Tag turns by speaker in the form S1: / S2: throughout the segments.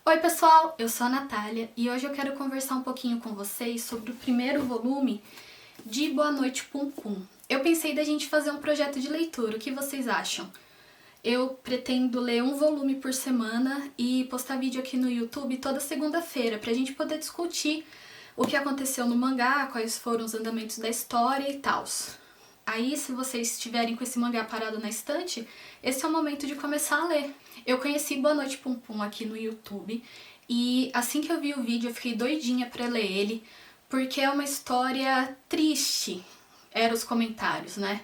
S1: Oi pessoal, eu sou a Natália e hoje eu quero conversar um pouquinho com vocês sobre o primeiro volume de Boa Noite Pum Pum. Eu pensei da gente fazer um projeto de leitura, o que vocês acham? Eu pretendo ler um volume por semana e postar vídeo aqui no YouTube toda segunda-feira pra gente poder discutir o que aconteceu no mangá, quais foram os andamentos da história e tal. Aí, se vocês estiverem com esse mangá parado na estante, esse é o momento de começar a ler. Eu conheci Boa Noite Pum Pum aqui no YouTube e assim que eu vi o vídeo eu fiquei doidinha pra ler ele, porque é uma história triste, eram os comentários, né?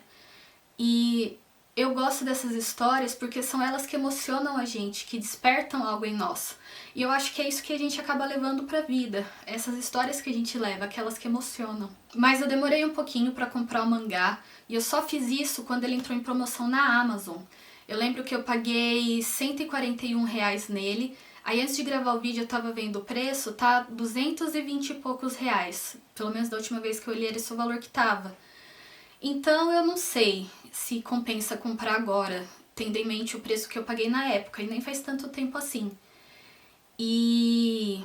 S1: E eu gosto dessas histórias porque são elas que emocionam a gente, que despertam algo em nós. E eu acho que é isso que a gente acaba levando pra vida, essas histórias que a gente leva, aquelas que emocionam. Mas eu demorei um pouquinho pra comprar o mangá e eu só fiz isso quando ele entrou em promoção na Amazon. Eu lembro que eu paguei R$ 141 nele, aí antes de gravar o vídeo eu tava vendo o preço, tá 220 e poucos reais. Pelo menos da última vez que eu olhei era esse o valor que tava. Então eu não sei se compensa comprar agora, tendo em mente o preço que eu paguei na época, e nem faz tanto tempo assim. E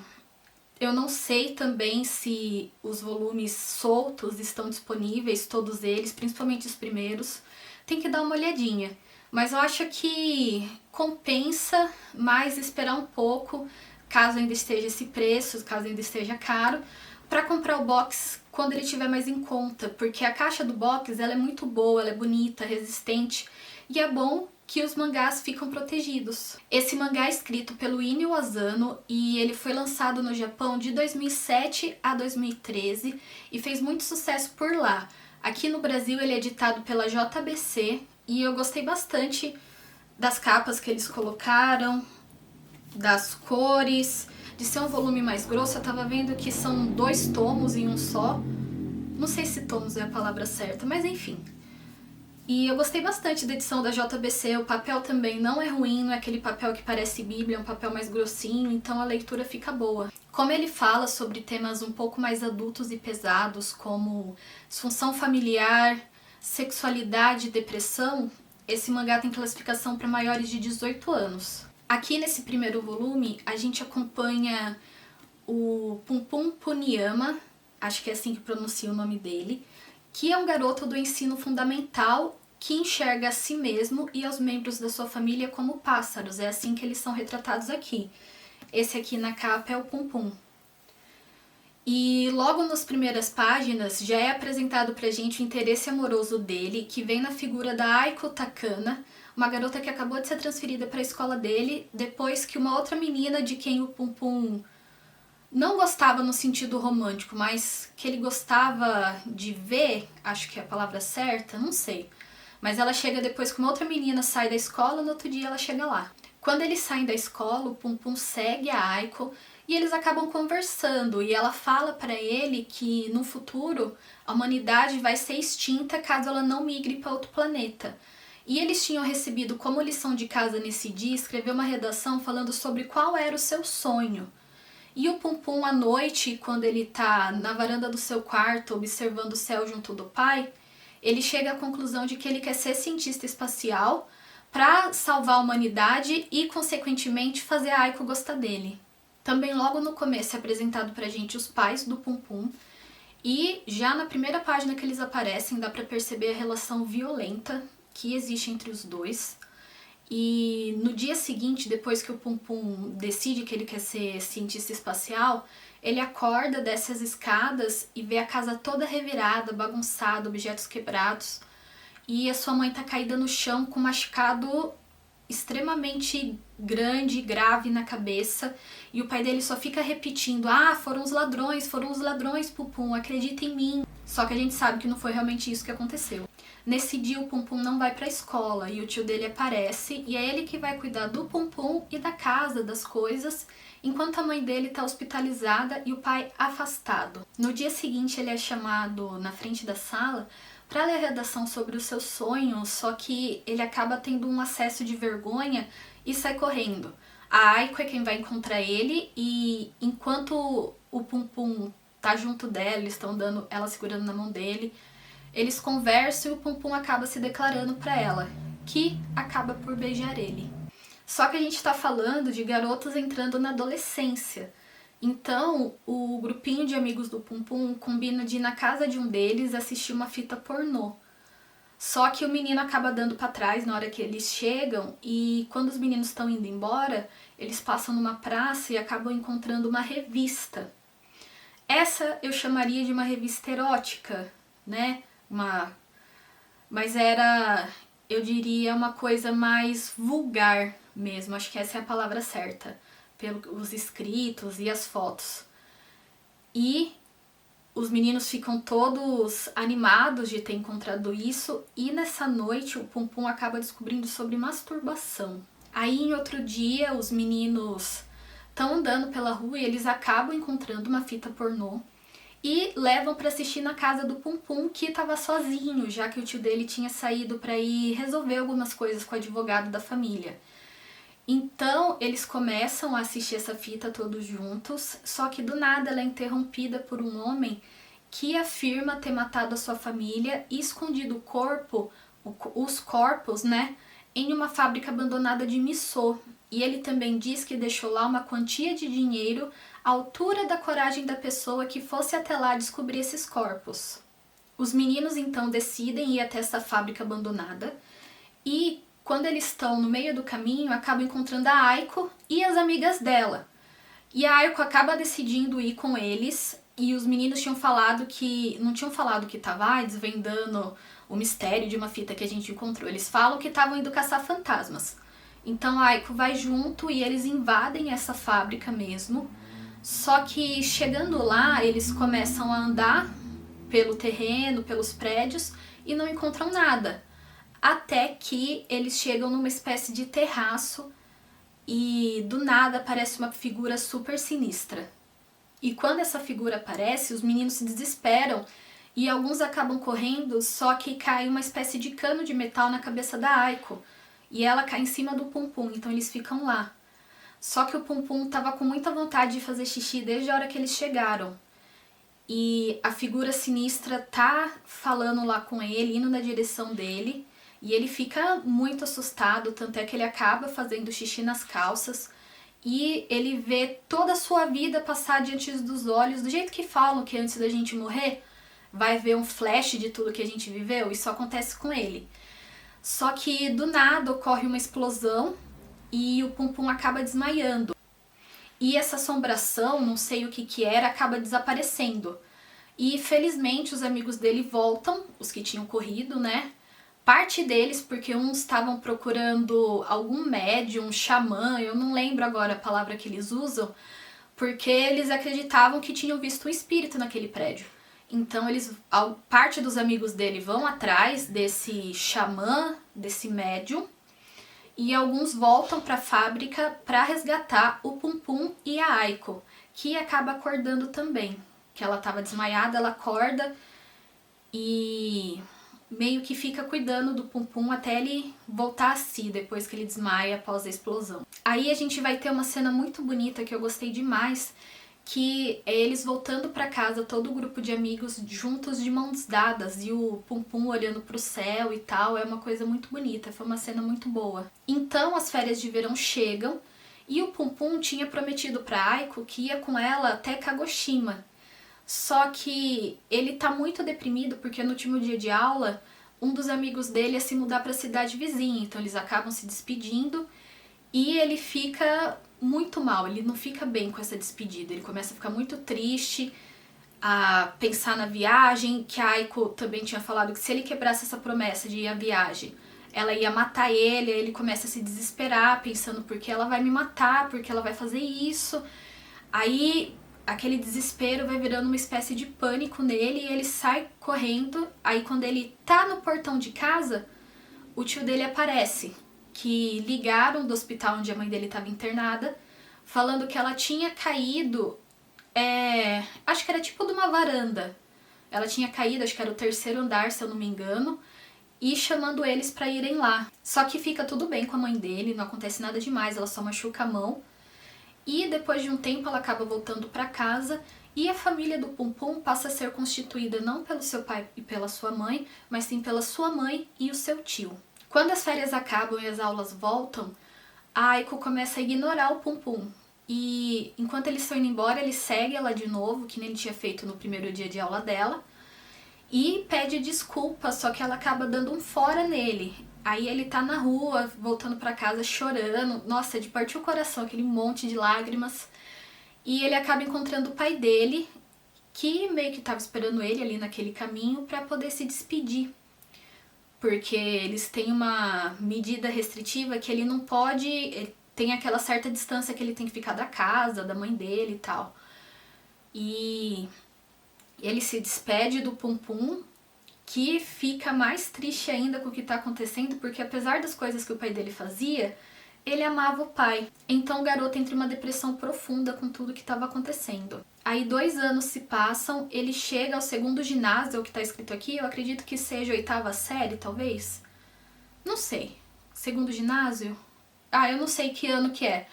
S1: eu não sei também se os volumes soltos estão disponíveis, todos eles, principalmente os primeiros. Tem que dar uma olhadinha. Mas eu acho que compensa mais esperar um pouco, caso ainda esteja esse preço, caso ainda esteja caro, para comprar o box quando ele estiver mais em conta, porque a caixa do box ela é muito boa, ela é bonita, resistente, e é bom que os mangás ficam protegidos. Esse mangá é escrito pelo Inio Asano e ele foi lançado no Japão de 2007 a 2013 e fez muito sucesso por lá. Aqui no Brasil ele é editado pela JBC e eu gostei bastante das capas que eles colocaram, das cores, de ser um volume mais grosso. Eu tava vendo que são 2 tomos em um só. Não sei se tomos é a palavra certa, mas enfim. E eu gostei bastante da edição da JBC, o papel também não é ruim, não é aquele papel que parece bíblia, é um papel mais grossinho, então a leitura fica boa. Como ele fala sobre temas um pouco mais adultos e pesados, como disfunção familiar, sexualidade e depressão, esse mangá tem classificação para maiores de 18 anos. Aqui nesse primeiro volume, a gente acompanha o Pum Pum Puniyama, acho que é assim que pronuncia o nome dele, que é um garoto do ensino fundamental que enxerga a si mesmo e aos membros da sua família como pássaros. É assim que eles são retratados aqui. Esse aqui na capa é o Pum Pum. E logo nas primeiras páginas já é apresentado pra gente o interesse amoroso dele, que vem na figura da Aiko Takana, uma garota que acabou de ser transferida para a escola dele depois que uma outra menina de quem o Pum Pum não gostava no sentido romântico, mas que ele gostava de ver, acho que é a palavra certa, não sei. Mas ela chega depois que uma outra menina sai da escola, no outro dia ela chega lá. Quando eles saem da escola, o Pum Pum segue a Aiko e eles acabam conversando. E ela fala pra ele que no futuro a humanidade vai ser extinta caso ela não migre para outro planeta. E eles tinham recebido como lição de casa nesse dia escrever uma redação falando sobre qual era o seu sonho. E o Pum Pum à noite, quando ele tá na varanda do seu quarto observando o céu junto do pai, ele chega à conclusão de que ele quer ser cientista espacial para salvar a humanidade e, consequentemente, fazer a Aiko gostar dele. Também logo no começo é apresentado pra gente os pais do Pum Pum e já na primeira página que eles aparecem dá pra perceber a relação violenta que existe entre os dois. E no dia seguinte, depois que o Pum Pum decide que ele quer ser cientista espacial, ele acorda, desce as escadas e vê a casa toda revirada, bagunçada, objetos quebrados. E a sua mãe tá caída no chão com um machucado extremamente grande, grave na cabeça. E o pai dele só fica repetindo: ah, foram os ladrões, Pum Pum, acredita em mim. Só que a gente sabe que não foi realmente isso que aconteceu. Nesse dia o Pum Pum não vai pra escola e o tio dele aparece e é ele que vai cuidar do Pum Pum e da casa, das coisas, enquanto a mãe dele tá hospitalizada e o pai afastado. No dia seguinte ele é chamado na frente da sala para ler a redação sobre os seus sonhos, só que ele acaba tendo um acesso de vergonha e sai correndo. A Aiko é quem vai encontrar ele e enquanto o Pum Pum tá junto dela, eles estão dando ela segurando na mão dele, eles conversam e o Pum Pum acaba se declarando pra ela, que acaba por beijar ele. Só que a gente tá falando de garotos entrando na adolescência. Então, o grupinho de amigos do Pum Pum combina de ir na casa de um deles assistir uma fita pornô. Só que o menino acaba dando pra trás na hora que eles chegam e quando os meninos estão indo embora, eles passam numa praça e acabam encontrando uma revista. Essa eu chamaria de uma revista erótica, né? Mas era, eu diria, uma coisa mais vulgar mesmo, acho que essa é a palavra certa, pelos escritos e as fotos. E os meninos ficam todos animados de ter encontrado isso e nessa noite o Pum Pum acaba descobrindo sobre masturbação. Aí em outro dia os meninos estão andando pela rua e eles acabam encontrando uma fita pornô e levam para assistir na casa do Pum Pum, que estava sozinho, já que o tio dele tinha saído para ir resolver algumas coisas com o advogado da família. Então eles começam a assistir essa fita todos juntos, só que do nada ela é interrompida por um homem que afirma ter matado a sua família e escondido os corpos, né, em uma fábrica abandonada de missô. E ele também diz que deixou lá uma quantia de dinheiro à altura da coragem da pessoa que fosse até lá descobrir esses corpos. Os meninos então decidem ir até essa fábrica abandonada e quando eles estão no meio do caminho, acabam encontrando a Aiko e as amigas dela. E a Aiko acaba decidindo ir com eles, e os meninos tinham falado que... não tinham falado que tava desvendando o mistério de uma fita que a gente encontrou. Eles falam que estavam indo caçar fantasmas. Então a Aiko vai junto e eles invadem essa fábrica mesmo. Só que chegando lá, eles começam a andar pelo terreno, pelos prédios, e não encontram nada. Até que eles chegam numa espécie de terraço e do nada aparece uma figura super sinistra. E quando essa figura aparece, os meninos se desesperam e alguns acabam correndo, só que cai uma espécie de cano de metal na cabeça da Aiko e ela cai em cima do Pum Pum, então eles ficam lá. Só que o Pum Pum tava com muita vontade de fazer xixi desde a hora que eles chegaram. E a figura sinistra tá falando lá com ele, indo na direção dele. E ele fica muito assustado, tanto é que ele acaba fazendo xixi nas calças e ele vê toda a sua vida passar diante dos olhos, do jeito que falam que antes da gente morrer vai ver um flash de tudo que a gente viveu, isso acontece com ele. Só que do nada ocorre uma explosão e o Pum Pum acaba desmaiando. E essa assombração, não sei o que era, acaba desaparecendo. E felizmente os amigos dele voltam, os que tinham corrido, né? Parte deles, porque uns estavam procurando algum médium, xamã, eu não lembro agora a palavra que eles usam, porque eles acreditavam que tinham visto um espírito naquele prédio. Então parte dos amigos dele vão atrás desse xamã, desse médium, e alguns voltam para a fábrica para resgatar o Pum Pum e a Aiko, que acaba acordando também, que ela estava desmaiada, ela acorda e meio que fica cuidando do Pum Pum até ele voltar a si, depois que ele desmaia após a explosão. Aí a gente vai ter uma cena muito bonita que eu gostei demais, que é eles voltando pra casa, todo o grupo de amigos juntos de mãos dadas e o Pum Pum olhando pro céu e tal, é uma coisa muito bonita, foi uma cena muito boa. Então as férias de verão chegam e o Pum Pum tinha prometido pra Aiko que ia com ela até Kagoshima. Só que ele tá muito deprimido porque no último dia de aula, um dos amigos dele ia se mudar para a cidade vizinha, então eles acabam se despedindo e ele fica muito mal, ele não fica bem com essa despedida, ele começa a ficar muito triste, a pensar na viagem, que a Aiko também tinha falado que se ele quebrasse essa promessa de ir à viagem, ela ia matar ele, aí ele começa a se desesperar, pensando por que ela vai me matar, por que ela vai fazer isso, aí aquele desespero vai virando uma espécie de pânico nele e ele sai correndo. Aí quando ele tá no portão de casa, o tio dele aparece, que ligaram do hospital onde a mãe dele estava internada, falando que ela tinha caído, acho que era tipo de uma varanda. Ela tinha caído, acho que era o terceiro andar, se eu não me engano, e chamando eles pra irem lá. Só que fica tudo bem com a mãe dele, não acontece nada demais, ela só machuca a mão. E depois de um tempo ela acaba voltando para casa e a família do Pum Pum passa a ser constituída não pelo seu pai e pela sua mãe, mas sim pela sua mãe e o seu tio. Quando as férias acabam e as aulas voltam, a Aiko começa a ignorar o Pum Pum. E enquanto eles estão indo embora, ele segue ela de novo, que nem ele tinha feito no primeiro dia de aula dela, e pede desculpa, só que ela acaba dando um fora nele. Aí ele tá na rua, voltando pra casa, chorando. Nossa, de partir o coração, aquele monte de lágrimas. E ele acaba encontrando o pai dele, que meio que tava esperando ele ali naquele caminho pra poder se despedir. Porque eles têm uma medida restritiva que ele não pode... Ele tem aquela certa distância que ele tem que ficar da casa, da mãe dele e tal. E ele se despede do Pum Pum, que fica mais triste ainda com o que tá acontecendo, porque apesar das coisas que o pai dele fazia, ele amava o pai. Então o garoto entra em uma depressão profunda com tudo que estava acontecendo. Aí 2 anos se passam, ele chega ao segundo ginásio, o que tá escrito aqui, eu acredito que seja a 8ª série, talvez? Não sei. Segundo ginásio? Ah, eu não sei que ano que é.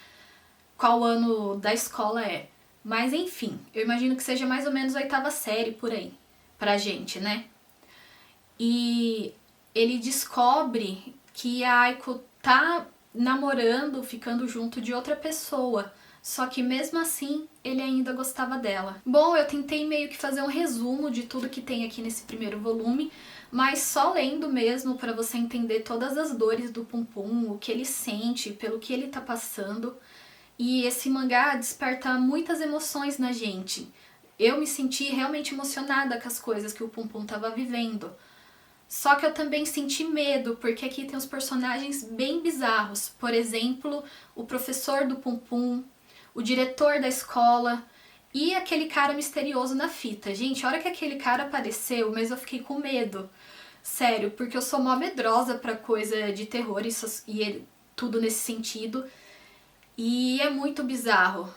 S1: Qual ano da escola é. Mas enfim, eu imagino que seja mais ou menos a 8ª série por aí. Pra gente, né? E ele descobre que a Aiko tá namorando, ficando junto de outra pessoa. Só que mesmo assim, ele ainda gostava dela. Bom, eu tentei meio que fazer um resumo de tudo que tem aqui nesse primeiro volume, mas só lendo mesmo para você entender todas as dores do Pum Pum, o que ele sente, pelo que ele tá passando. E esse mangá desperta muitas emoções na gente. Eu me senti realmente emocionada com as coisas que o Pum Pum tava vivendo. Só que eu também senti medo, porque aqui tem uns personagens bem bizarros. Por exemplo, o professor do Pum Pum, o diretor da escola e aquele cara misterioso na fita. Gente, a hora que aquele cara apareceu, mas eu fiquei com medo. Sério, porque eu sou mó medrosa pra coisa de terror e tudo nesse sentido. E é muito bizarro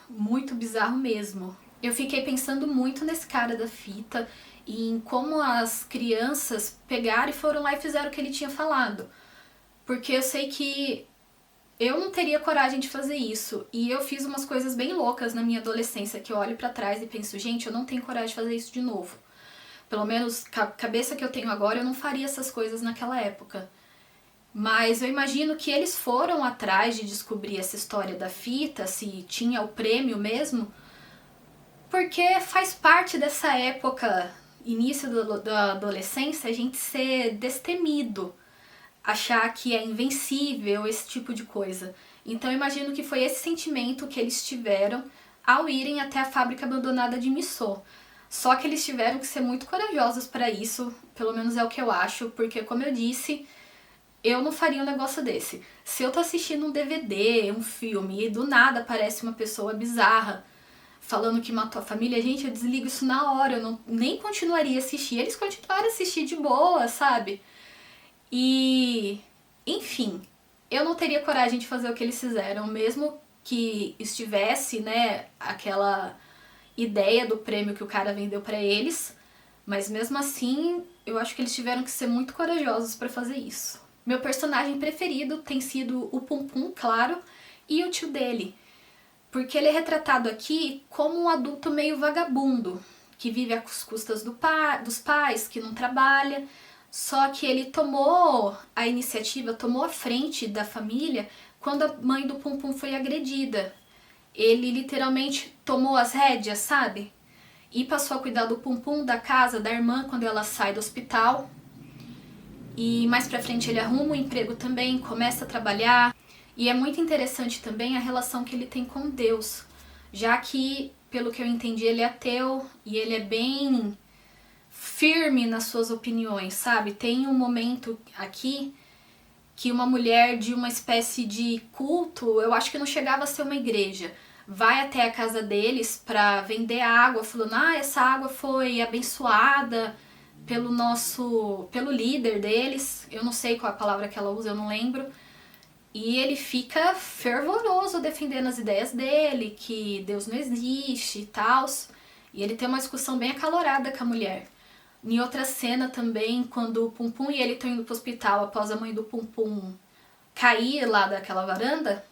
S1: mesmo. Eu fiquei pensando muito nesse cara da fita e em como as crianças pegaram e foram lá e fizeram o que ele tinha falado. Porque eu sei que eu não teria coragem de fazer isso. E eu fiz umas coisas bem loucas na minha adolescência que eu olho pra trás e penso, gente, eu não tenho coragem de fazer isso de novo. Pelo menos com a cabeça que eu tenho agora, eu não faria essas coisas naquela época. Mas eu imagino que eles foram atrás de descobrir essa história da fita, se tinha o prêmio mesmo, porque faz parte dessa época, início da adolescência, a gente ser destemido, achar que é invencível, esse tipo de coisa. Então eu imagino que foi esse sentimento que eles tiveram ao irem até a fábrica abandonada de Missô. Só que eles tiveram que ser muito corajosos para isso, pelo menos é o que eu acho, porque como eu disse, eu não faria um negócio desse. Se eu tô assistindo um DVD, um filme, e do nada aparece uma pessoa bizarra falando que matou a família, gente, eu desligo isso na hora, eu não, nem continuaria a assistir. Eles continuaram a assistir de boa, sabe? E, enfim, eu não teria coragem de fazer o que eles fizeram, mesmo que estivesse, né, aquela ideia do prêmio que o cara vendeu pra eles, mas mesmo assim, eu acho que eles tiveram que ser muito corajosos pra fazer isso. Meu personagem preferido tem sido o Pum Pum, claro, e o tio dele, porque ele é retratado aqui como um adulto meio vagabundo, que vive às custas dos pais, que não trabalha, só que ele tomou a iniciativa, tomou a frente da família quando a mãe do Pum Pum foi agredida. Ele literalmente tomou as rédeas, sabe? E passou a cuidar do Pum Pum, da casa, da irmã quando ela sai do hospital. E mais pra frente ele arruma um emprego também, começa a trabalhar. E é muito interessante também a relação que ele tem com Deus, já que, pelo que eu entendi, ele é ateu e ele é bem firme nas suas opiniões, sabe? Tem um momento aqui que uma mulher de uma espécie de culto, eu acho que não chegava a ser uma igreja, vai até a casa deles pra vender água, falando, essa água foi abençoada pelo líder deles, eu não sei qual é a palavra que ela usa, eu não lembro, e ele fica fervoroso defendendo as ideias dele, que Deus não existe e tal, e ele tem uma discussão bem acalorada com a mulher. Em outra cena também, quando o Pum Pum e ele estão indo pro hospital após a mãe do Pum Pum cair lá daquela varanda,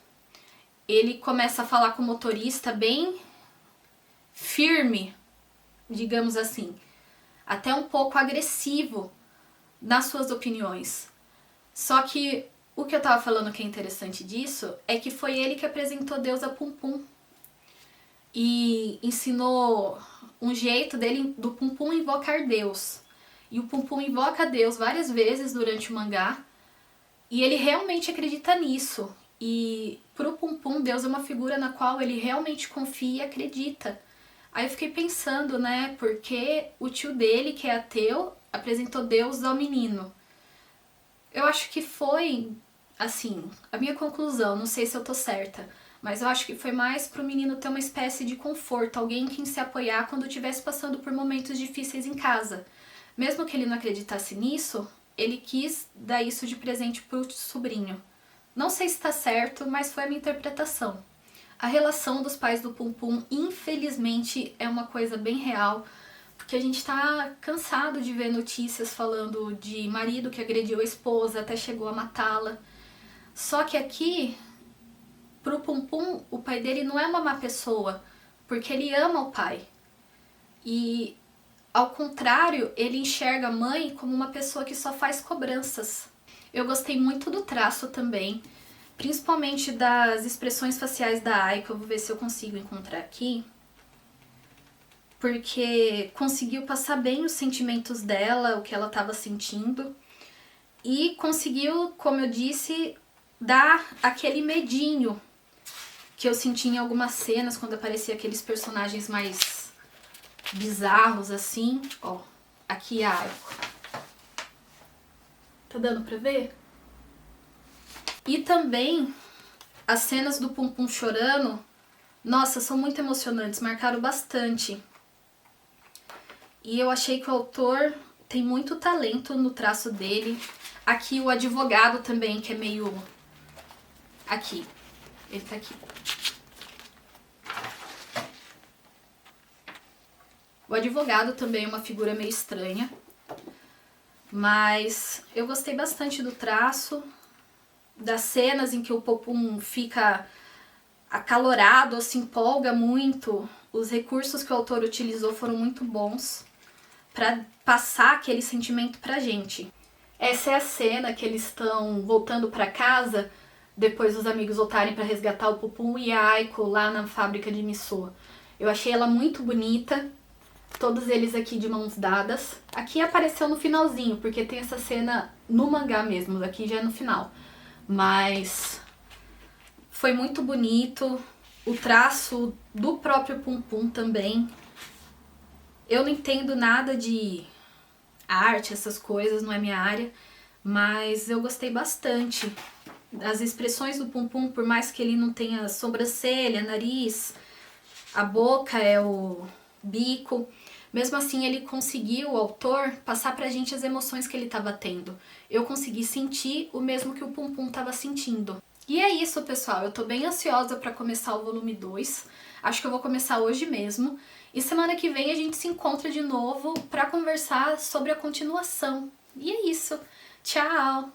S1: ele começa a falar com o motorista bem firme, digamos assim, até um pouco agressivo nas suas opiniões. Só que O que eu tava falando que é interessante disso é que foi ele que apresentou Deus a Pum Pum e ensinou um jeito dele, do Pum Pum invocar Deus. E o Pum Pum invoca Deus várias vezes durante o mangá e ele realmente acredita nisso. E pro Pum Pum, Deus é uma figura na qual ele realmente confia e acredita. Aí eu fiquei pensando, né, porque o tio dele, que é ateu, apresentou Deus ao menino. Eu acho que foi, assim, a minha conclusão, não sei se eu tô certa, mas eu acho que foi mais pro menino ter uma espécie de conforto, alguém em quem se apoiar quando estivesse passando por momentos difíceis em casa. Mesmo que ele não acreditasse nisso, ele quis dar isso de presente pro sobrinho. Não sei se tá certo, mas foi a minha interpretação. A relação dos pais do Pum Pum, infelizmente, é uma coisa bem real, porque a gente tá cansado de ver notícias falando de marido que agrediu a esposa, até chegou a matá-la. Só que aqui, pro Pum Pum, o pai dele não é uma má pessoa, porque ele ama o pai. E, ao contrário, ele enxerga a mãe como uma pessoa que só faz cobranças. Eu gostei muito do traço também, principalmente das expressões faciais da Aiko. Eu vou ver se eu consigo encontrar aqui. Porque conseguiu passar bem os sentimentos dela, o que ela estava sentindo. E conseguiu, como eu disse, dar aquele medinho que eu senti em algumas cenas, quando aparecia aqueles personagens mais bizarros, assim. Ó, aqui a Aiko. Tá dando pra ver? E também as cenas do Pum Pum chorando, nossa, são muito emocionantes, marcaram bastante. E eu achei que o autor tem muito talento no traço dele. Aqui o advogado também, que é meio... Aqui, ele tá aqui. O advogado também é uma figura meio estranha, mas eu gostei bastante do traço, das cenas em que o Pum Pum fica acalorado, se empolga muito. Os recursos que o autor utilizou foram muito bons para passar aquele sentimento pra gente. Essa é a cena que eles estão voltando para casa depois dos amigos voltarem para resgatar o Pum Pum e a Aiko lá na fábrica de Missô. Eu achei ela muito bonita, todos eles aqui de mãos dadas. Aqui apareceu no finalzinho, porque tem essa cena no mangá mesmo, aqui já é no final. Mas foi muito bonito, o traço do próprio Pum Pum também. Eu não entendo nada de arte, essas coisas, não é minha área, mas eu gostei bastante. As expressões do Pum Pum, por mais que ele não tenha sobrancelha, nariz, a boca é o bico, mesmo assim ele conseguiu, o autor, passar pra gente as emoções que ele estava tendo. Eu consegui sentir o mesmo que o Pum Pum estava sentindo. E é isso, pessoal, eu tô bem ansiosa pra começar o volume 2, acho que eu vou começar hoje mesmo, e semana que vem a gente se encontra de novo pra conversar sobre a continuação. E é isso, tchau!